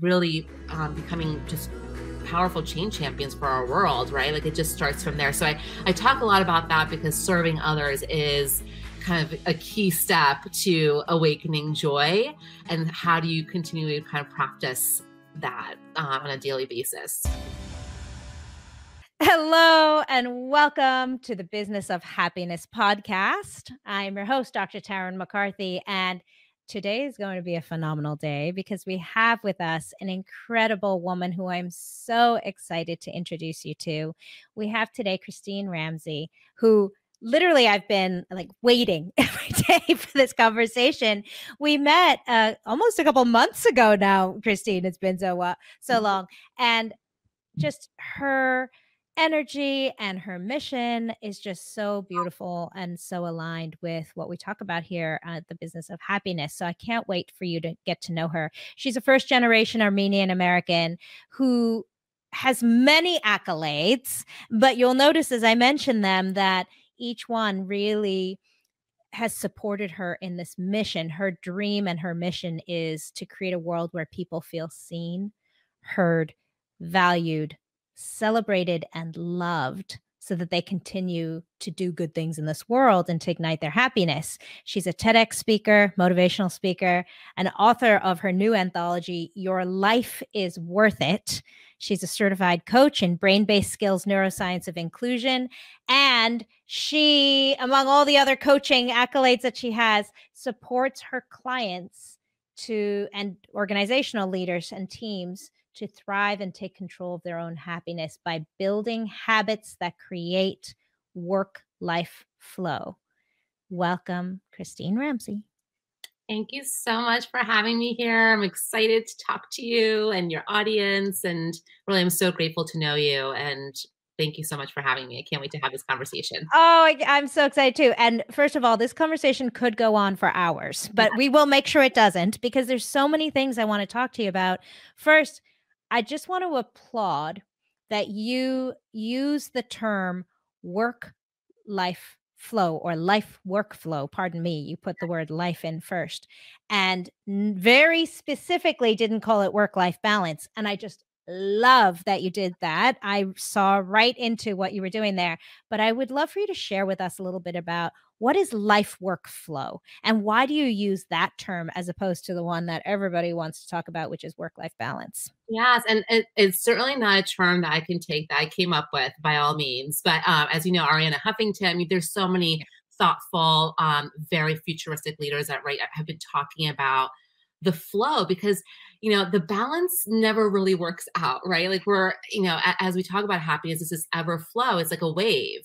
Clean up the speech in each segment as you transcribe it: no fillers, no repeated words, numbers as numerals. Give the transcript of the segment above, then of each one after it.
really becoming just powerful change champions for our world, right? Like it just starts from there. So I talk a lot about that because serving others is kind of a key step to awakening joy. And how do you continually kind of practice that on a daily basis? Hello and welcome to the Business of Happiness podcast. I'm your host, Dr. Tarryn MacCarthy, and today is going to be a phenomenal day because we have with us an incredible woman who I'm so excited to introduce you to. We have today Christine Ramsay, who literally I've been like waiting every day for this conversation. We met almost a couple months ago now, Christine. It's been so long, and just her energy and her mission is just so beautiful and so aligned with what we talk about here at the Business of Happiness. So I can't wait for you to get to know her. She's a first generation Armenian-American who has many accolades, but you'll notice as I mention them that each one really has supported her in this mission. Her dream and her mission is to create a world where people feel seen, heard, valued, celebrated, and loved so that they continue to do good things in this world and to ignite their happiness. She's a TEDx speaker, motivational speaker, and author of her new anthology, Your Life is Worth It. She's a certified coach in brain-based skills, neuroscience of inclusion. And she, among all the other coaching accolades that she has, supports her clients and organizational leaders and teams to thrive and take control of their own happiness by building habits that create work-life flow. Welcome, Christine Ramsay. Thank you so much for having me here. I'm excited to talk to you and your audience, and really I'm so grateful to know you, and thank you so much for having me. I can't wait to have this conversation. Oh, I'm so excited too. And first of all, this conversation could go on for hours, but we will make sure it doesn't because there's so many things I want to talk to you about. First, I just want to applaud that you use the term work-life flow or life workflow. Pardon me. You put the word life in first and very specifically didn't call it work-life balance. And I just love that you did that. I saw right into what you were doing there, but I would love for you to share with us a little bit about what is life workflow and why do you use that term as opposed to the one that everybody wants to talk about, which is work-life balance? Yes, and it's certainly not a term that I can take that I came up with by all means. But as you know, Arianna Huffington, I mean, there's so many thoughtful, very futuristic leaders that have been talking about the flow because, you know, the balance never really works out, right? Like as we talk about happiness, it's this ever flow. It's like a wave.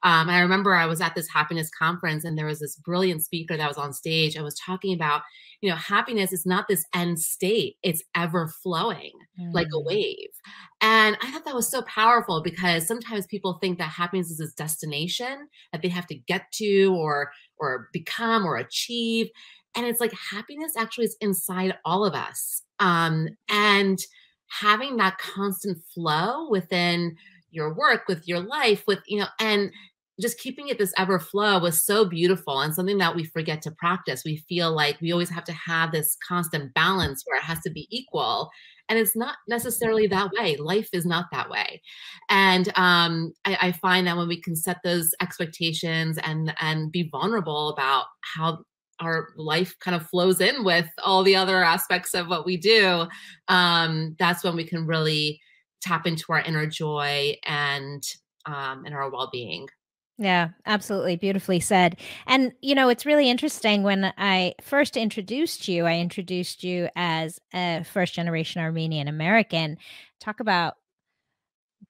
I remember I was at this happiness conference and there was this brilliant speaker that was on stage. I was talking about, you know, happiness is not this end state. It's ever flowing like a wave. And I thought that was so powerful because sometimes people think that happiness is this destination that they have to get to or become or achieve. And it's like happiness actually is inside all of us. And having that constant flow within your work, with your life, with, you know, and just keeping it this ever flow was so beautiful and something that we forget to practice. We feel like we always have to have this constant balance where it has to be equal. And it's not necessarily that way. Life is not that way. And I find that when we can set those expectations and be vulnerable about how our life kind of flows in with all the other aspects of what we do, that's when we can really tap into our inner joy and our well-being. Yeah, absolutely. Beautifully said. And, you know, it's really interesting. When I first introduced you as a first generation Armenian-American. Talk about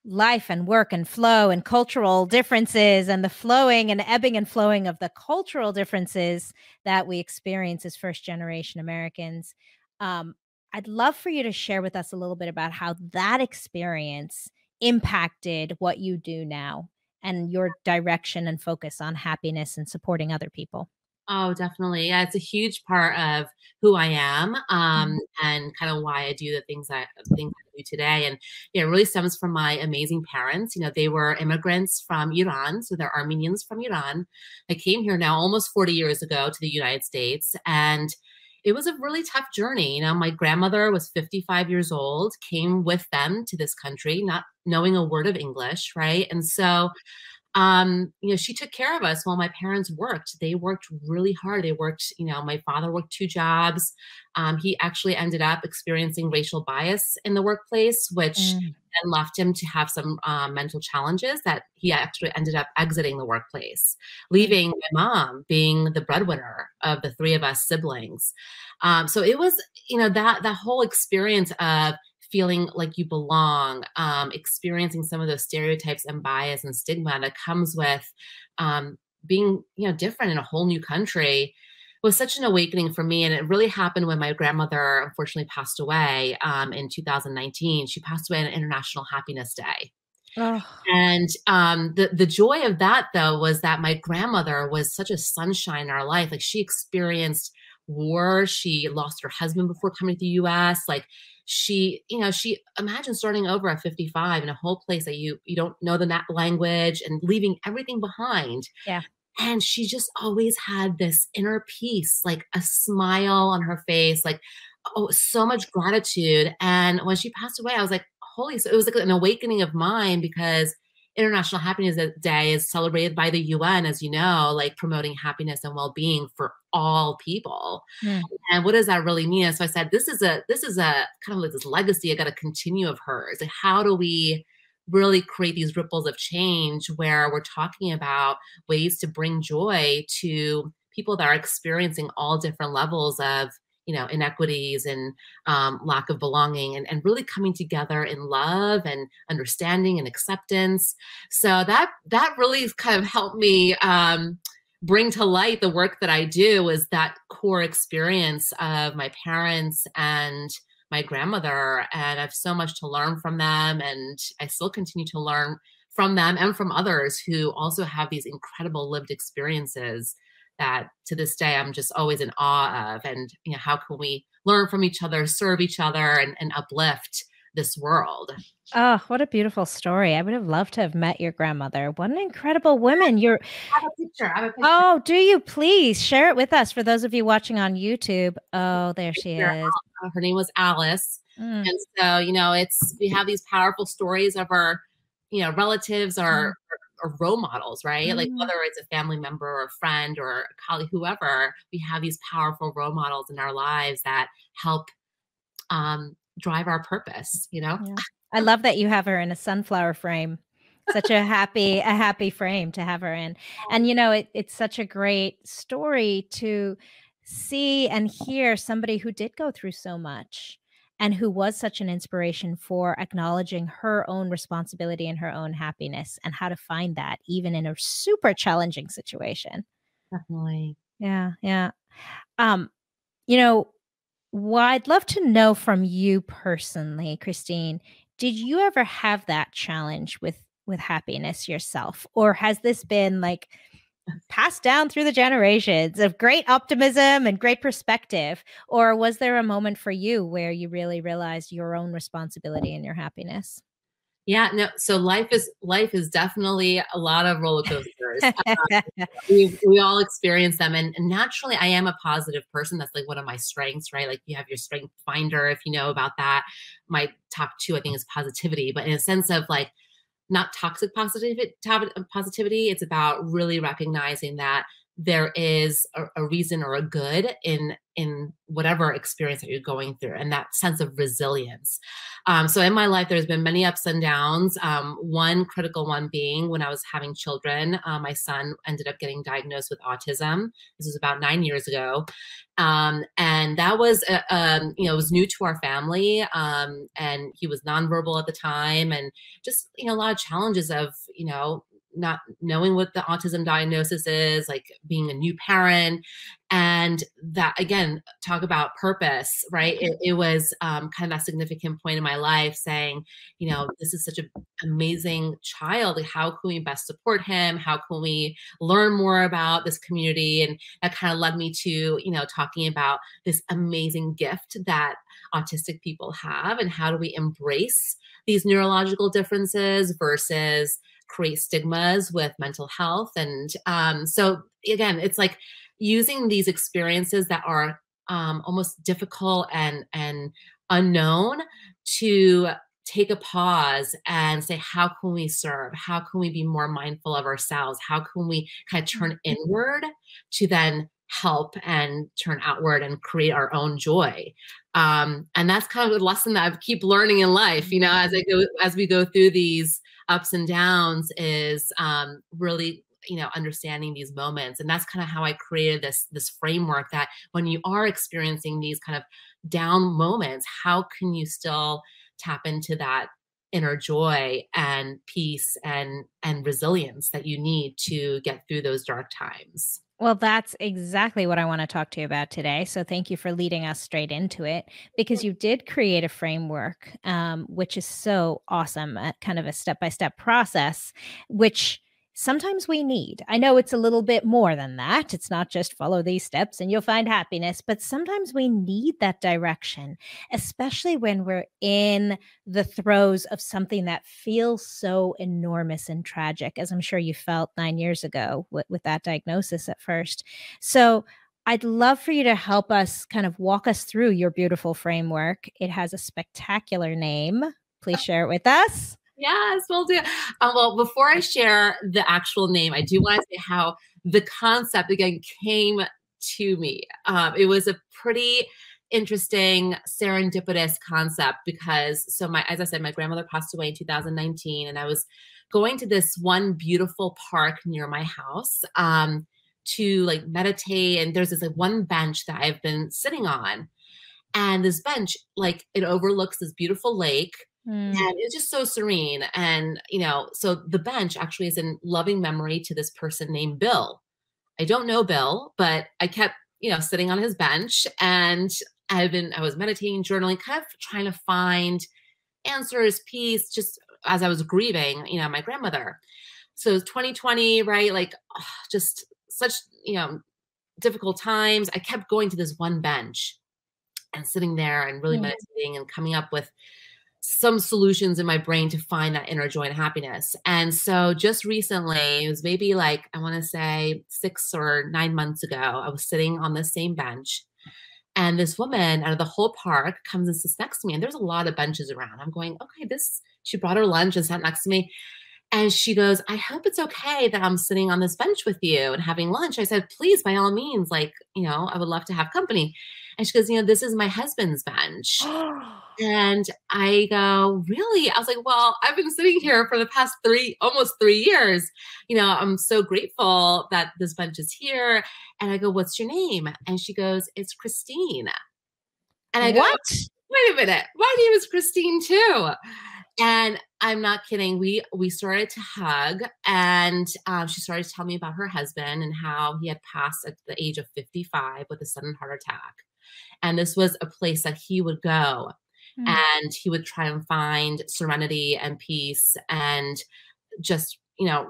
life and work and flow and cultural differences and the flowing and ebbing and flowing of the cultural differences that we experience as first generation Americans. I'd love for you to share with us a little bit about how that experience impacted what you do now and your direction and focus on happiness and supporting other people. Oh, definitely. Yeah, it's a huge part of who I am, and kind of why I do the things I do today. And yeah, it really stems from my amazing parents. You know, they were immigrants from Iran, so they're Armenians from Iran. They came here now almost 40 years ago to the United States, and it was a really tough journey. My grandmother was 55 years old, came with them to this country, not knowing a word of English, right? And so she took care of us while my parents worked. They worked really hard. They worked, my father worked 2 jobs. He actually ended up experiencing racial bias in the workplace, which Mm. then left him to have some mental challenges that he actually ended up exiting the workplace, Mm. leaving my mom being the breadwinner of the 3 of us siblings. So it was, that whole experience of feeling like you belong, experiencing some of those stereotypes and bias and stigma that comes with being, different in a whole new country was such an awakening for me. And it really happened when my grandmother unfortunately passed away in 2019. She passed away on International Happiness Day. Oh, And the joy of that, though, was that my grandmother was such a sunshine in our life. Like, she experienced war. She lost her husband before coming to the U.S. Like, she imagined starting over at 55 in a whole place that you don't know the language and leaving everything behind. yeah. And she just always had this inner peace, like a smile on her face, like, oh, so much gratitude. And when she passed away, I was like, holy, so it was like an awakening of mine, because International Happiness Day is celebrated by the UN, as you know, like promoting happiness and well-being for all people. Mm. And what does that really mean? And so I said, this is a kind of like this legacy I got to continue of hers. Like, how do we really create these ripples of change where we're talking about ways to bring joy to people that are experiencing all different levels of, inequities and lack of belonging, and really coming together in love and understanding and acceptance. So that really kind of helped me bring to light the work that I do, is that core experience of my parents and my grandmother. And I have so much to learn from them. And I still continue to learn from them and from others who also have these incredible lived experiences that to this day I'm just always in awe of. And how can we learn from each other, serve each other, and uplift this world? Oh, what a beautiful story. I would have loved to have met your grandmother. What an incredible woman. You're I have a picture. I have a picture. Oh, do you please share it with us for those of you watching on YouTube? Oh, there she is. Her name was Alice. Mm. And so, we have these powerful stories of our, relatives Mm. or role models, right? Like, Mm. whether it's a family member or a friend or a colleague, whoever, we have these powerful role models in our lives that help drive our purpose, Yeah. I love that you have her in a sunflower frame. Such a happy frame to have her in. And it's such a great story to see and hear somebody who did go through so much and who was such an inspiration for acknowledging her own responsibility and her own happiness and how to find that even in a super challenging situation. Definitely. Yeah, yeah. Um, you know, Well, I'd love to know from you personally, Christine, did you ever have that challenge with happiness yourself? Or has this been like passed down through the generations of great optimism and great perspective? Or was there a moment for you where you really realized your own responsibility and your happiness? Yeah, no. So life is definitely a lot of roller coasters. We all experience them, and naturally, I am a positive person. That's like one of my strengths, right? Like, you have your strength finder, if you know about that. My top two, I think, is positivity, but in a sense of like not toxic positivity. It's about really recognizing that there is a reason or a good in whatever experience that you're going through, and that sense of resilience. So in my life, there's been many ups and downs. One critical one being when I was having children, my son ended up getting diagnosed with autism. This was about 9 years ago. And that was, it was new to our family. And he was nonverbal at the time, and just, a lot of challenges of, not knowing what the autism diagnosis is, like being a new parent. And that, again, talk about purpose, right? It was kind of that significant point in my life saying, this is such an amazing child. Like, how can we best support him? How can we learn more about this community? And that kind of led me to, talking about this amazing gift that autistic people have, and how do we embrace these neurological differences versus create stigmas with mental health. And so again, it's like using these experiences that are almost difficult and unknown, to take a pause and say, how can we serve? How can we be more mindful of ourselves? How can we kind of turn inward to then help and turn outward and create our own joy? And that's kind of a lesson that I keep learning in life, as we go through these ups and downs, is really, understanding these moments. And that's kind of how I created this framework, that when you are experiencing these kind of down moments, how can you still tap into that inner joy and peace and resilience that you need to get through those dark times. Well, that's exactly what I want to talk to you about today. So thank you for leading us straight into it, because you did create a framework, which is so awesome, kind of a step-by-step process, which sometimes we need. I know it's a little bit more than that. It's not just follow these steps and you'll find happiness, but sometimes we need that direction, especially when we're in the throes of something that feels so enormous and tragic, as I'm sure you felt 9 years ago with that diagnosis at first. So I'd love for you to help us kind of walk us through your beautiful framework. It has a spectacular name. Please share it with us. Yes, we'll do. Well, before I share the actual name, I do want to say how the concept again came to me. It was a pretty interesting serendipitous concept, because as I said, my grandmother passed away in 2019, and I was going to this one beautiful park near my house to like meditate. And there's this like one bench that I've been sitting on, and this bench, like, it overlooks this beautiful lake. And it's just so serene. And, so the bench actually is in loving memory to this person named Bill. I don't know Bill, but I kept, sitting on his bench, and I was meditating, journaling, kind of trying to find answers, peace, just as I was grieving, my grandmother. So 2020, right? Like, just such, difficult times. I kept going to this one bench and sitting there and really meditating and coming up with some solutions in my brain to find that inner joy and happiness. And so just recently, it was maybe like, I want to say 6 or 9 months ago, I was sitting on the same bench, and this woman out of the whole park comes and sits next to me. And there's a lot of benches around. I'm going, okay, she brought her lunch and sat next to me. And she goes, I hope it's okay that I'm sitting on this bench with you and having lunch. I said, please, by all means, like, I would love to have company. And she goes, this is my husband's bench. And I go, really? I was like, well, I've been sitting here for the past almost 3 years. I'm so grateful that this bench is here. And I go, what's your name? And she goes, it's Christine. And I go, what? Wait a minute. My name is Christine too. And I'm not kidding. We started to hug, and she started to tell me about her husband and how he had passed at the age of 55 with a sudden heart attack. And this was a place that he would go, and he would try and find serenity and peace, and just,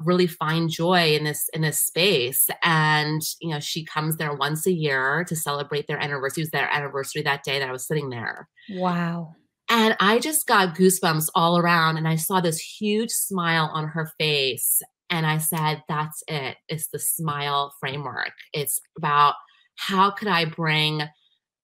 really find joy in this space. And, she comes there once a year to celebrate their anniversary. It was their anniversary that day that I was sitting there. Wow. And I just got goosebumps all around, and I saw this huge smile on her face. And I said, that's it. It's the smile framework. It's about how could I bring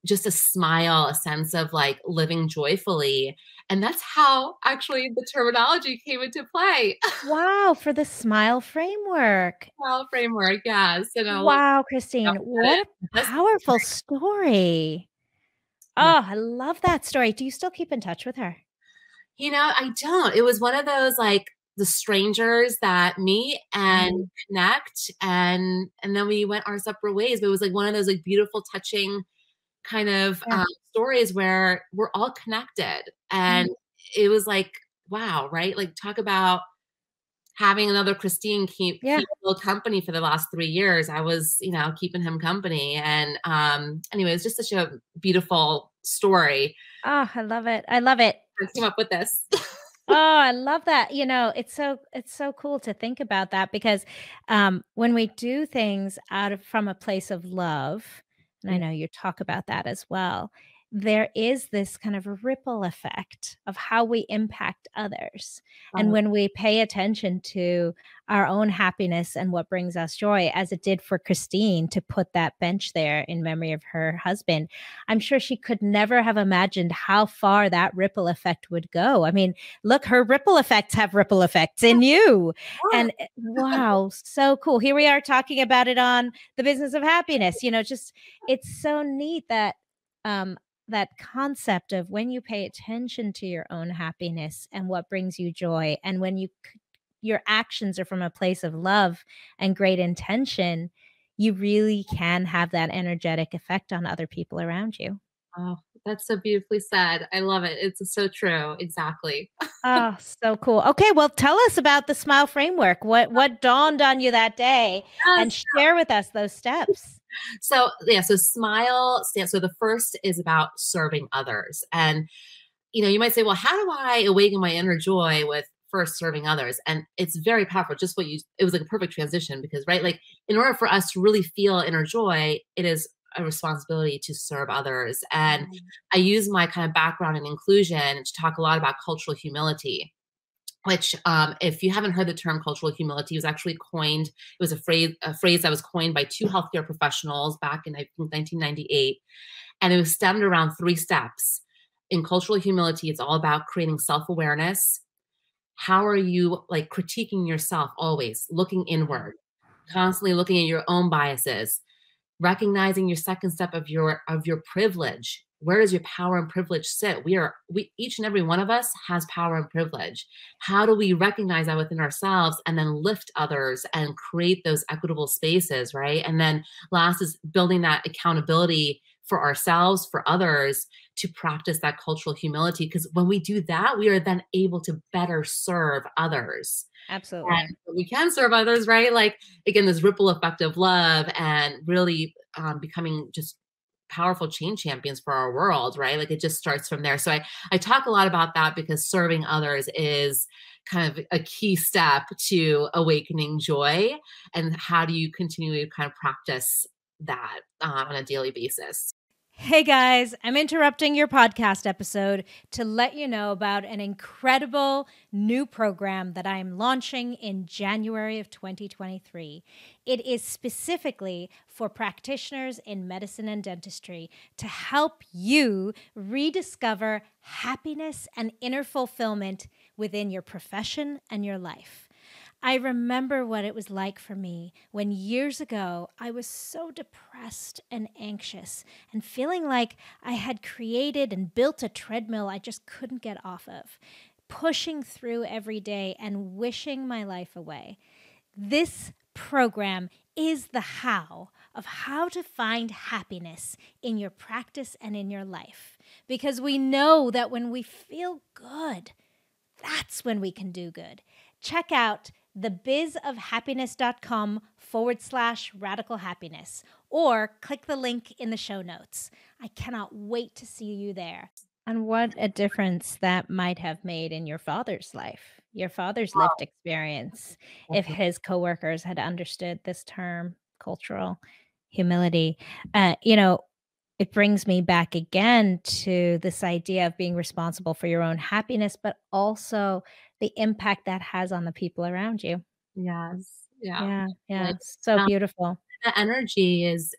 just a smile, a sense of like living joyfully. And that's how actually the terminology came into play. Wow, for the smile framework. Smile framework, yes. Wow, Christine, what a powerful story. Oh, I love that story. Do you still keep in touch with her? I don't. It was one of those like the strangers that meet and connect, and then we went our separate ways. But it was like one of those like beautiful, touching kind of stories where we're all connected. And it was like, wow, right? Like, talk about having another Christine keep company for the last 3 years. I was, keeping him company. And anyway, it's just such a beautiful story. Oh, I love it. I love it. I came up with this. Oh, I love that. It's so cool to think about that, because when we do things from a place of love, and I know you talk about that as well, there is this kind of a ripple effect of how we impact others. And Oh, when we pay attention to our own happiness and what brings us joy, as it did for Christine to put that bench there in memory of her husband, I'm sure she could never have imagined how far that ripple effect would go. I mean, look, her ripple effects have ripple effects in you. sure. And wow, so cool. Here we are talking about it on the business of happiness. Just it's so neat that um that concept of when you pay attention to your own happiness and what brings you joy, and when your actions are from a place of love and great intention, you really can have that energetic effect on other people around you. Oh, that's so beautifully said. I love it. It's so true. Exactly. Oh, so cool. Okay, well, tell us about the SMILE framework. What dawned on you that day, and Yes. share with us those steps. So yeah, so smile stands. So the first is about serving others, and you might say, well, how do I awaken my inner joy with first serving others? And it's very powerful. Just it was like a perfect transition because, right, like in order for us to really feel inner joy, it is a responsibility to serve others. And Mm. I use my kind of background in inclusion to talk a lot about cultural humility, which if you haven't heard the term cultural humility, was actually coined. It was a phrase that was coined by two healthcare professionals back in, I think, 1998. And it was stemmed around three steps. In cultural humility, it's all about creating self-awareness. How are you like critiquing yourself, always looking inward, constantly looking at your own biases, recognizing your second step of your privilege. Where does your power and privilege sit? We each and every one of us has power and privilege. How do we recognize that within ourselves and then lift others and create those equitable spaces, right? And then last is building that accountability for ourselves, for others, to practice that cultural humility, because when we do that, we are then able to better serve others. Absolutely. And we can serve others, right? Like, again, this ripple effect of love and really becoming just powerful change champions for our world, right? Like, it just starts from there. So I talk a lot about that because serving others is kind of a key step to awakening joy. And how do you continue to kind of practice that on a daily basis? Hey guys, I'm interrupting your podcast episode to let you know about an incredible new program that I am launching in January of 2023. It is specifically for practitioners in medicine and dentistry to help you rediscover happiness and inner fulfillment within your profession and your life. I remember what it was like for me when years ago I was so depressed and anxious and feeling like I had created and built a treadmill I just couldn't get off of, pushing through every day and wishing my life away. This program is the how of how to find happiness in your practice and in your life, because we know that when we feel good, that's when we can do good. Check out thebizofhappiness.com/radical happiness, or click the link in the show notes. I cannot wait to see you there. And what a difference that might have made in your father's life, your father's lived experience, if his coworkers had understood this term, cultural humility. It brings me back again to this idea of being responsible for your own happiness, but also the impact that has on the people around you. Yes. Yeah. Yeah, Like, yeah, so beautiful. the energy is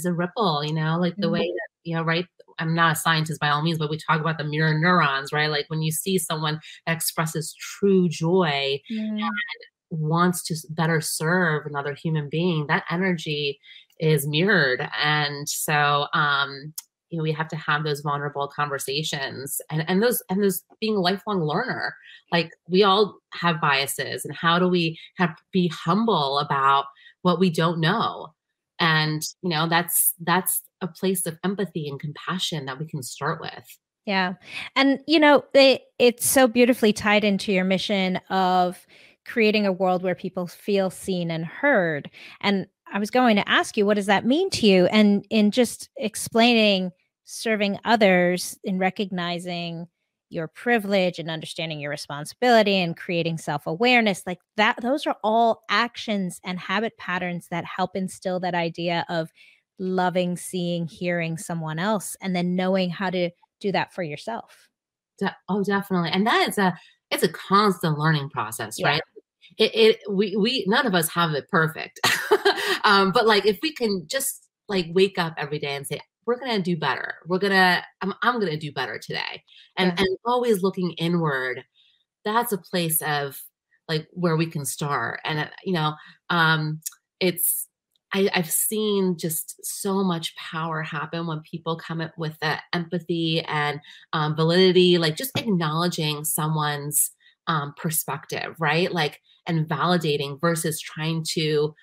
a ripple, like the way Mhm. that, right? I'm not a scientist by all means, but we talk about the mirror neurons, right? Like, when you see someone that expresses true joy, Mhm. wants to better serve another human being, that energy is mirrored. And so, we have to have those vulnerable conversations, and those being a lifelong learner. Like, we all have biases, and how do we be humble about what we don't know? And that's a place of empathy and compassion that we can start with. Yeah. And, it's so beautifully tied into your mission of creating a world where people feel seen and heard. And I was going to ask you, what does that mean to you? And in just explaining serving others, in recognizing your privilege and understanding your responsibility and creating self-awareness, like that, those are all actions and habit patterns that help instill that idea of loving, seeing, hearing someone else, and then knowing how to do that for yourself. Oh, definitely. And that is it's a constant learning process, Yeah. right? We none of us have it perfect. But like if we can just like wake up every day and say, we're gonna do better. I'm gonna do better today. Yeah. And always looking inward, that's a place of like where we can start. And it's I've seen just so much power happen when people come up with the empathy and validity, like just acknowledging someone's perspective, right? Like, and validating versus trying to,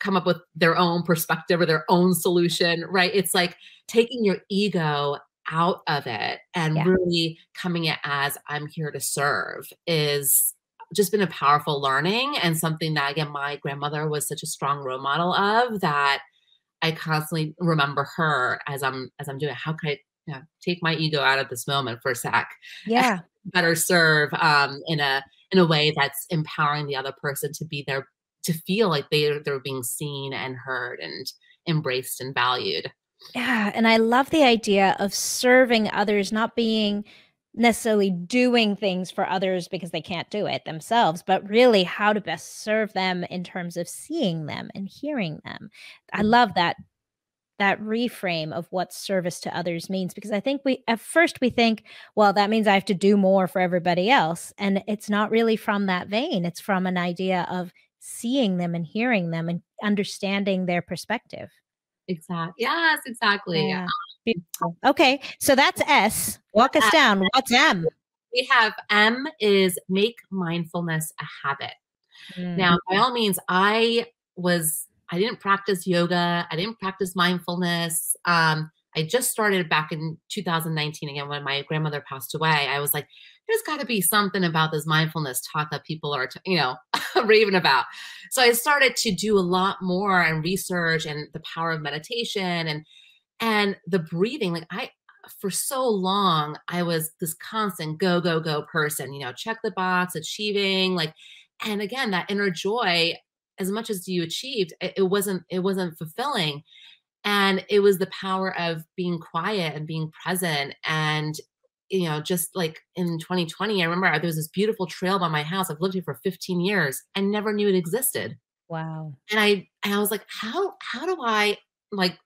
come up with their own perspective or their own solution, right? It's like taking your ego out of it and Yeah. really coming it as I'm here to serve is just been a powerful learning, and something that again my grandmother was such a strong role model of, that I constantly remember her as I'm doing, how can I take my ego out of this moment for a sec and Yeah. better serve in a way that's empowering the other person to be there, to feel like they're being seen and heard and embraced and valued. Yeah, and I love the idea of serving others, not being necessarily doing things for others because they can't do it themselves, but really how to best serve them in terms of seeing them and hearing them. I love that reframe of what service to others means, because I think we at first we think, well, that means I have to do more for everybody else, and it's not really from that vein. It's from an idea of seeing them and hearing them and understanding their perspective. Exactly. Yes, exactly. Yeah. Beautiful. Okay, so that's S. Walk us Uh, down. What's M? we have M is make mindfulness a habit. Mm, Now, by all means, I didn't practice yoga. I didn't practice mindfulness. I just started back in 2019 again when my grandmother passed away. I was like, there's got to be something about this mindfulness talk that people are, raving about. So I started to do a lot more and research and the power of meditation and the breathing. Like for so long, I was this constant go, go, go person, check the box, achieving, like, and again, that inner joy, as much as you achieved, it wasn't fulfilling. And it was the power of being quiet and being present. And, just like in 2020, I remember there was this beautiful trail by my house. I've lived here for 15 years. I never knew it existed. wow. And I was like, how do I like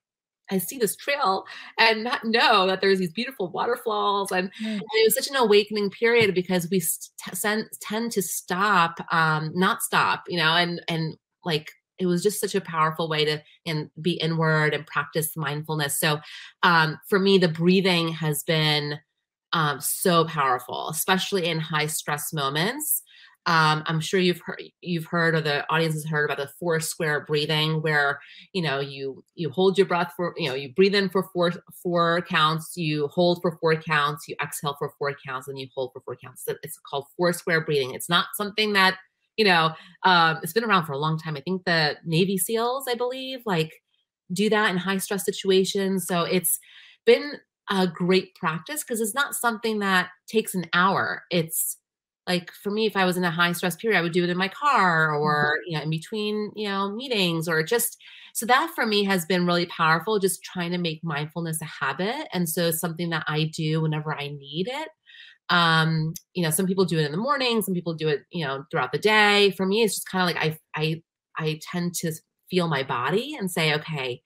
I see this trail and not know that there's these beautiful waterfalls. And it was such an awakening period because we tend to stop, not stop, and like, it was just such a powerful way to be inward and practice mindfulness. So for me, the breathing has been so powerful, especially in high stress moments. I'm sure you've heard, or the audience has heard about the 4 square breathing, where you hold your breath for you breathe in for four counts, you hold for 4 counts, you exhale for 4 counts, and you hold for 4 counts. So it's called 4 square breathing. It's not something that it's been around for a long time. I think the Navy SEALs, I believe, like do that in high stress situations. So it's been a great practice because it's not something that takes an hour. It's like for me, if I was in a high stress period, I would do it in my car or, in between, meetings, or just, so that for me has been really powerful, just trying to make mindfulness a habit. And so it's something that I do whenever I need it. Some people do it in the morning, some people do it, throughout the day. For me, it's just kind of like I tend to feel my body and say, okay,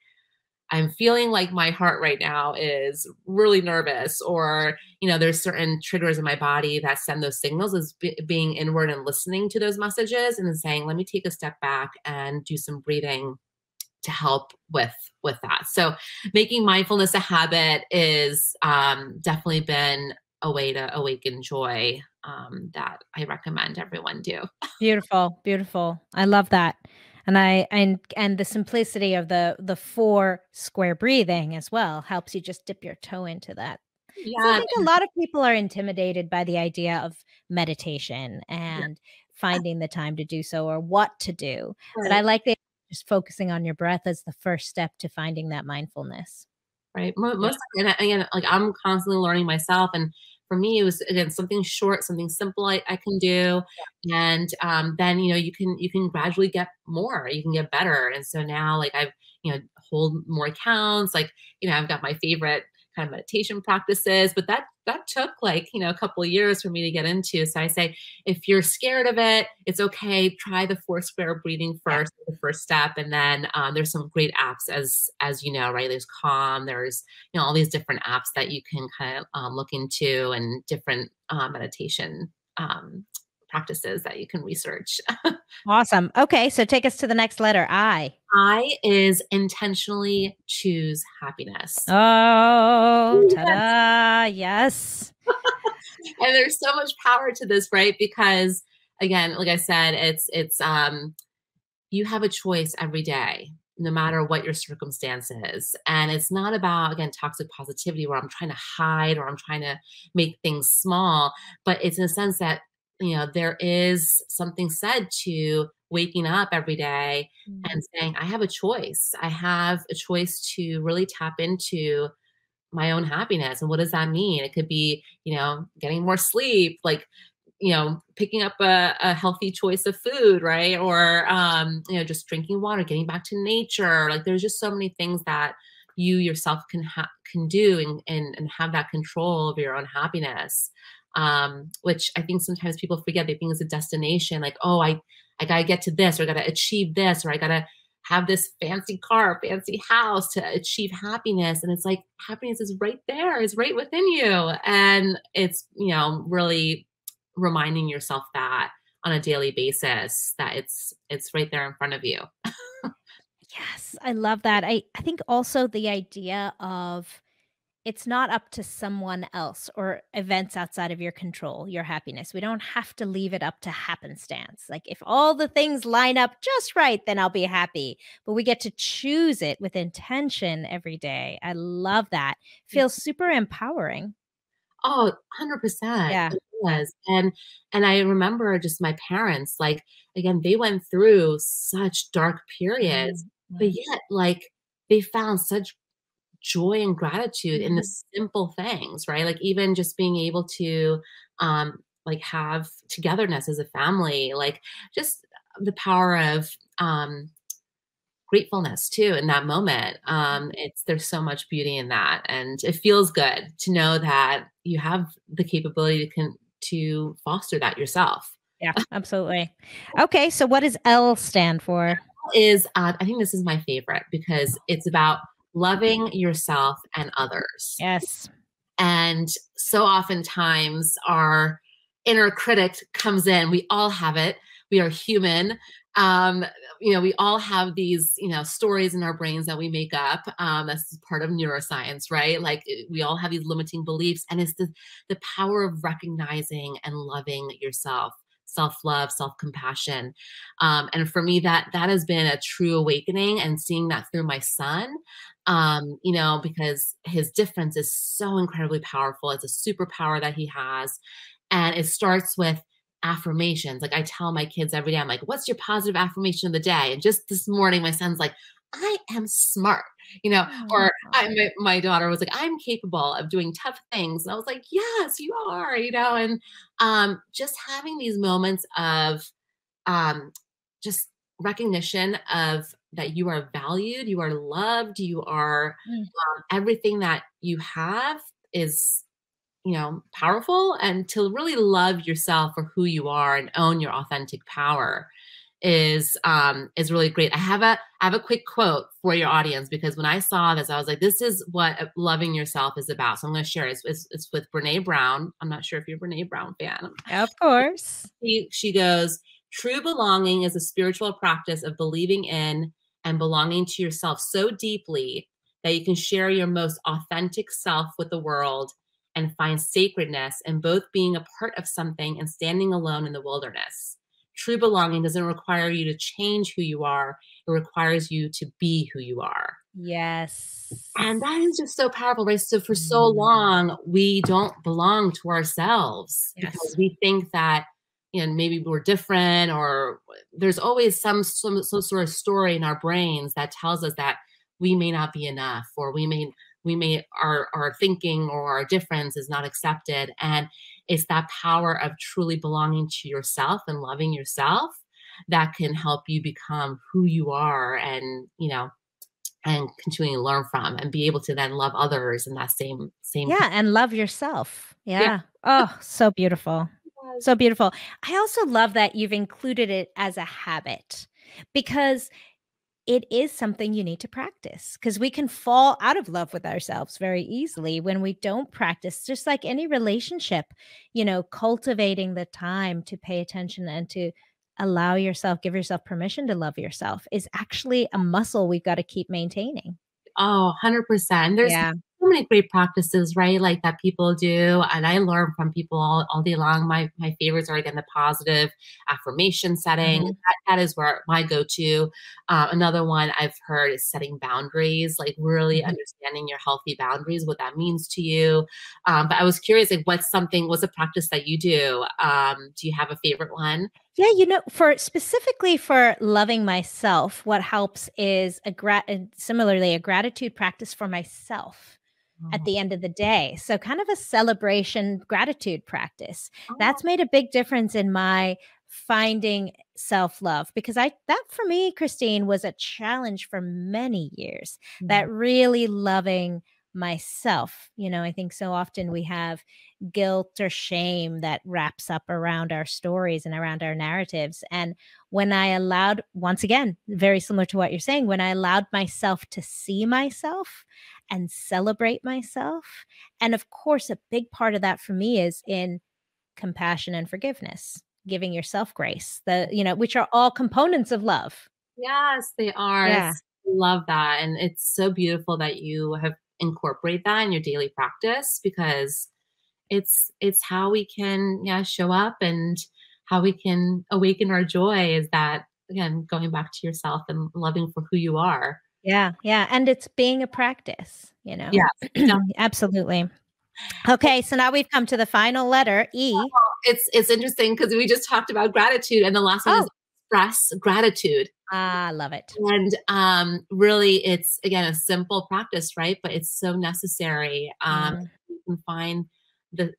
I'm feeling like my heart right now is really nervous, or, there's certain triggers in my body that send those signals, as being inward and listening to those messages and then saying, let me take a step back and do some breathing to help with that. So making mindfulness a habit is definitely been a way to awaken joy that I recommend everyone do. Beautiful, beautiful. I love that. And the simplicity of the 4 square breathing as well helps you just dip your toe into that. So I Yeah, think a lot of people are intimidated by the idea of meditation and finding the time to do so or what to do. But I right. like that just focusing on your breath as the first step to finding that mindfulness. Right. Yeah. Most, and again, like I'm constantly learning myself. And for me, it was again something short, something simple I can do. And then you can gradually get more, you can get better. And so now like I've hold more accounts. Like, I've got my favorite kind of meditation practices, but that took like, a couple of years for me to get into. So I say, if you're scared of it, it's okay. Try the 4 square breathing Yeah. first, the first step. And then there's some great apps as you know, right? There's Calm, there's, all these different apps that you can kind of look into, and different meditation practices that you can research. Awesome. Okay. So take us to the next letter, I. I is intentionally choose happiness. Oh, Yes. ta-da. Yes. And there's so much power to this, right? Because again, like I said, it's you have a choice every day, no matter what your circumstance is. And it's not about, again, toxic positivity where I'm trying to hide or I'm trying to make things small, but it's in a sense that, there is something said to waking up every day Mm. and saying, I have a choice. I have a choice to really tap into my own happiness. And what does that mean? It could be, getting more sleep, like, picking up a healthy choice of food, right? Or, just drinking water, getting back to nature. Like there's just so many things that you yourself can do, and have that control over your own happiness. Which I think sometimes people forget. They think it's a destination, like, oh, I got to get to this, or I got to achieve this, or I got to have this fancy car, fancy house to achieve happiness. And it's like, happiness is right there, is right within you. And it's, really reminding yourself that on a daily basis, that it's right there in front of you. Yes, I love that. I think also the idea of it's not up to someone else or events outside of your control, your happiness. We don't have to leave it up to happenstance. Like if all the things line up just right, then I'll be happy. But we get to choose it with intention every day. I love that. Feels super empowering. Oh, 100%. Yeah. It Yeah. was. And I remember just my parents, like, again, they went through such dark periods, Mm, but mm, yet, like, they found such joy and gratitude in the mhm. simple things, right? Like, even just being able to, like, have togetherness as a family, like, just the power of, gratefulness too in that moment. There's so much beauty in that, and it feels good to know that you have the capability to foster that yourself. Yeah, absolutely. Okay, so what does L stand for? Is I think this is my favorite because it's about loving yourself and others. Yes. And so oftentimes our inner critic comes in. We all have it. We are human. Um, we all have these, stories in our brains that we make up. That's part of neuroscience, right? Like we all have these limiting beliefs, and it's the power of recognizing and loving yourself, self-love, self-compassion. And for me, that has been a true awakening, and seeing that through my son, because his difference is so incredibly powerful. It's a superpower that he has. And it starts with affirmations. Like I tell my kids every day, I'm like, what's your positive affirmation of the day? And just this morning, my son's like, I am smart, or my daughter was like, I'm capable of doing tough things. And I was like, yes, you are, and just having these moments of um, just recognition of that you are valued, you are loved, you are Mm. everything that you have is, powerful, and to really love yourself for who you are and own your authentic power is really great. I have a quick quote for your audience, because when I saw this, I was like, this is what loving yourself is about. So I'm going to share it. It's with Brene Brown. I'm not sure if you're a Brene Brown fan. Of course. She goes, true belonging is a spiritual practice of believing in and belonging to yourself so deeply that you can share your most authentic self with the world and find sacredness in both being a part of something and standing alone in the wilderness. True belonging doesn't require you to change who you are, it requires you to be who you are. Yes. And that is just so powerful, right? So for so Mm. long, we don't belong to ourselves because Yes. we think that, maybe we're different, or there's always some sort of story in our brains that tells us that we may not be enough, or we may our thinking or our difference is not accepted. And it's that power of truly belonging to yourself and loving yourself that can help you become who you are, and and continuing to learn from and be able to then love others in that same Yeah, and love yourself. yeah. Yeah. Oh, so beautiful. So beautiful. I also love that you've included it as a habit because it is something you need to practice because we can fall out of love with ourselves very easily when we don't practice, just like any relationship, cultivating the time to pay attention and to allow yourself, give yourself permission to love yourself is actually a muscle we've got to keep maintaining. Oh, 100%. There's Yeah. so many great practices, right? Like that people do. And I learn from people all day long. My favorites are again the positive affirmation setting. Mhm. That is where my go-to. Another one I've heard is setting boundaries, like really Mhm. understanding your healthy boundaries, what that means to you. But I was curious, like what's a practice that you do? Do you have a favorite one? Yeah, for specifically for loving myself, what helps is similarly a gratitude practice for myself at Oh, the end of the day. So kind of a celebration gratitude practice. oh, That's made a big difference in my finding self-love because that for me, Christine, was a challenge for many years. yeah. That really loving myself. I think so often we have guilt or shame that wraps up around our stories and around our narratives. And when I allowed, once again, very similar to what you're saying, when I allowed myself to see myself and celebrate myself. And of course, a big part of that for me is in compassion and forgiveness, giving yourself grace, which are all components of love. Yes, they are. Yeah. Love that. And it's so beautiful that you have incorporate that in your daily practice because it's how we can show up and how we can awaken our joy is that again going back to yourself and loving for who you are. Yeah. Yeah. And it's being a practice. Yes, Absolutely. Okay. So now we've come to the final letter, E. it's interesting because we just talked about gratitude and the last one is Oh, express gratitude. I love it. And really, it's again a simple practice, right? But it's so necessary. Mm, You can find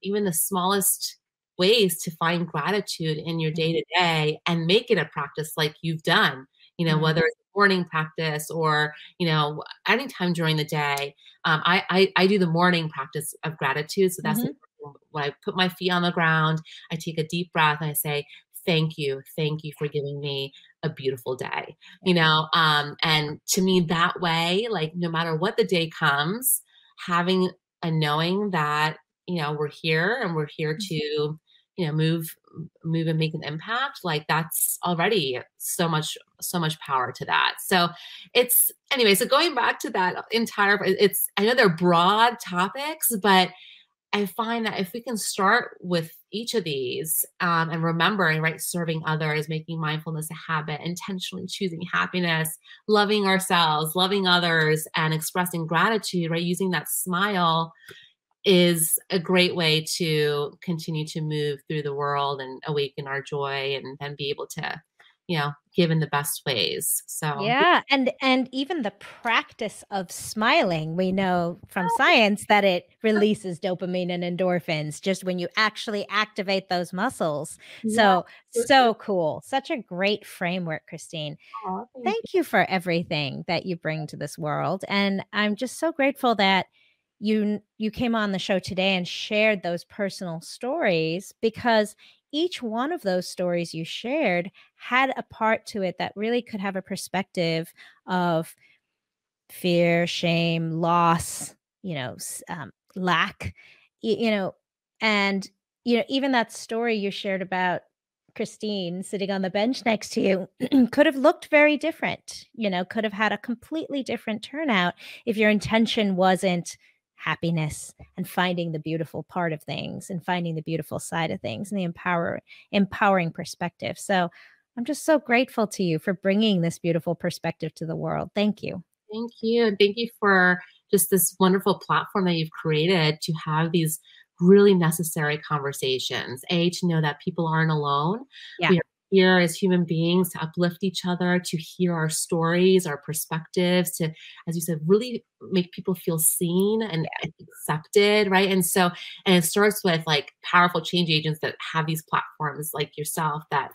even the smallest ways to find gratitude in your day mm, to day and make it a practice like you've done. mm, Whether it's a morning practice or anytime during the day. I do the morning practice of gratitude, so that's mhm. when I put my feet on the ground. I take a deep breath and I say, thank you for giving me a beautiful day, and to me that way, like no matter what the day comes, having a knowing that, we're here and we're here to, move and make an impact, like that's already so much power to that. So it's anyway, so going back to that entire, I know they're broad topics, but I find that if we can start with each of these and remembering, right, serving others, making mindfulness a habit, intentionally choosing happiness, loving ourselves, loving others, and expressing gratitude, right, using that smile is a great way to continue to move through the world and awaken our joy and then be able to, give in the best ways. So, Yeah, and even the practice of smiling, we know from science that it releases dopamine and endorphins just when you actually activate those muscles. yeah. So cool. Such a great framework, Christine. Aw, thank you. Thank you for everything that you bring to this world, and I'm just so grateful that you came on the show today and shared those personal stories because each one of those stories you shared had a part to it that really could have a perspective of fear, shame, loss, lack, y- you know, and even that story you shared about Christine sitting on the bench next to you could have looked very different, could have had a completely different turnout if your intention wasn't happiness and finding the beautiful part of things and finding the beautiful side of things and the empowering perspective. So I'm just so grateful to you for bringing this beautiful perspective to the world. Thank you. Thank you. And thank you for just this wonderful platform that you've created to have these really necessary conversations. To know that people aren't alone. Yeah. We are here as human beings to uplift each other, to hear our stories, our perspectives, to, as you said, really make people feel seen and accepted, right? And it starts with like powerful change agents that have these platforms like yourself that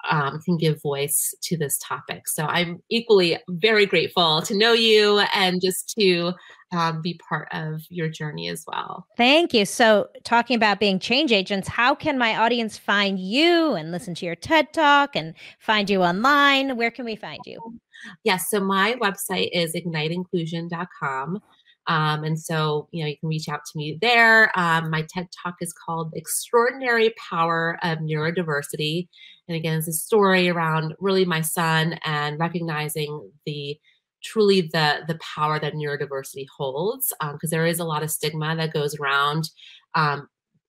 can give voice to this topic. So I'm equally very grateful to know you and just to be part of your journey as well. Thank you. So, talking about being change agents, how can my audience find you and listen to your TED Talk and find you online? Where can we find you? Yes, so my website is igniteinclusion.com. And so, you can reach out to me there. My TED Talk is called Extraordinary Power of Neurodiversity. And again, it's a story around really my son and recognizing truly the power that neurodiversity holds, because there is a lot of stigma that goes around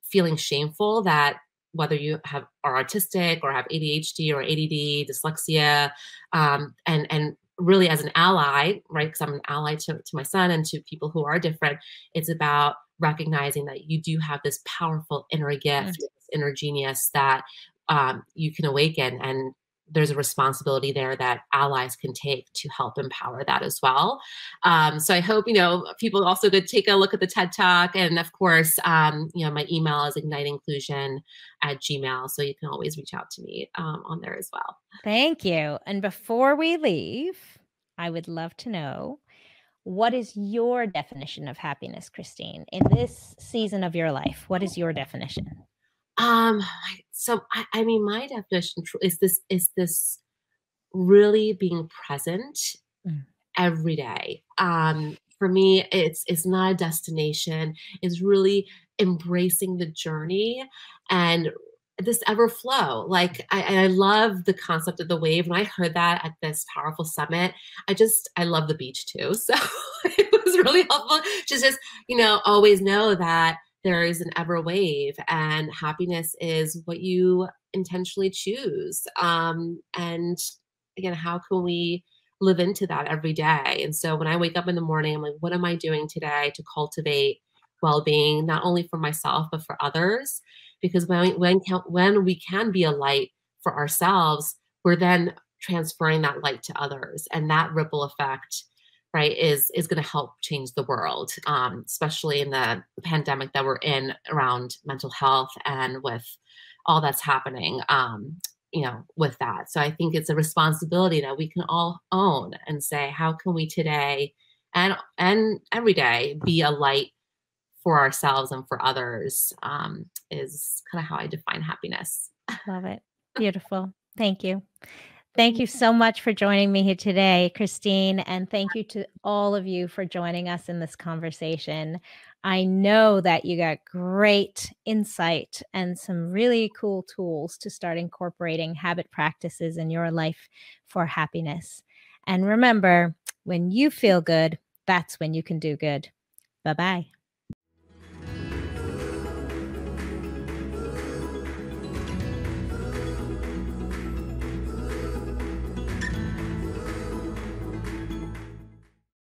feeling shameful that whether you are autistic or have ADHD or ADD, dyslexia, and really as an ally, right? Because I'm an ally to my son and to people who are different. It's about recognizing that you do have this powerful inner gift, this inner genius that you can awaken, and there's a responsibility there that allies can take to help empower that as well. So I hope, people also could take a look at the TED Talk. And of course, my email is igniteinclusion@gmail. So you can always reach out to me on there as well. Thank you. And before we leave, I would love to know, what is your definition of happiness, Christine, in this season of your life? What is your definition? So I mean, my definition is this really being present every day. For me, it's not a destination. It's really embracing the journey and this ever flow. Like I love the concept of the wave. When I heard that at this powerful summit, I love the beach too. So it was really helpful to just, always know that there is an ever wave, and happiness is what you intentionally choose. And again, how can we live into that every day? And so when I wake up in the morning, I'm like, what am I doing today to cultivate well-being, not only for myself, but for others? Because when we can be a light for ourselves, we're then transferring that light to others. And that ripple effect, right, is going to help change the world, especially in the pandemic that we're in around mental health and with all that's happening, with that. So I think it's a responsibility that we can all own and say, how can we today and every day be a light for ourselves and for others, is kind of how I define happiness. Love it. Beautiful. Thank you. Thank you so much for joining me here today, Christine. And thank you to all of you for joining us in this conversation. I know that you got great insight and some really cool tools to start incorporating habit practices in your life for happiness. And remember, when you feel good, that's when you can do good. Bye-bye.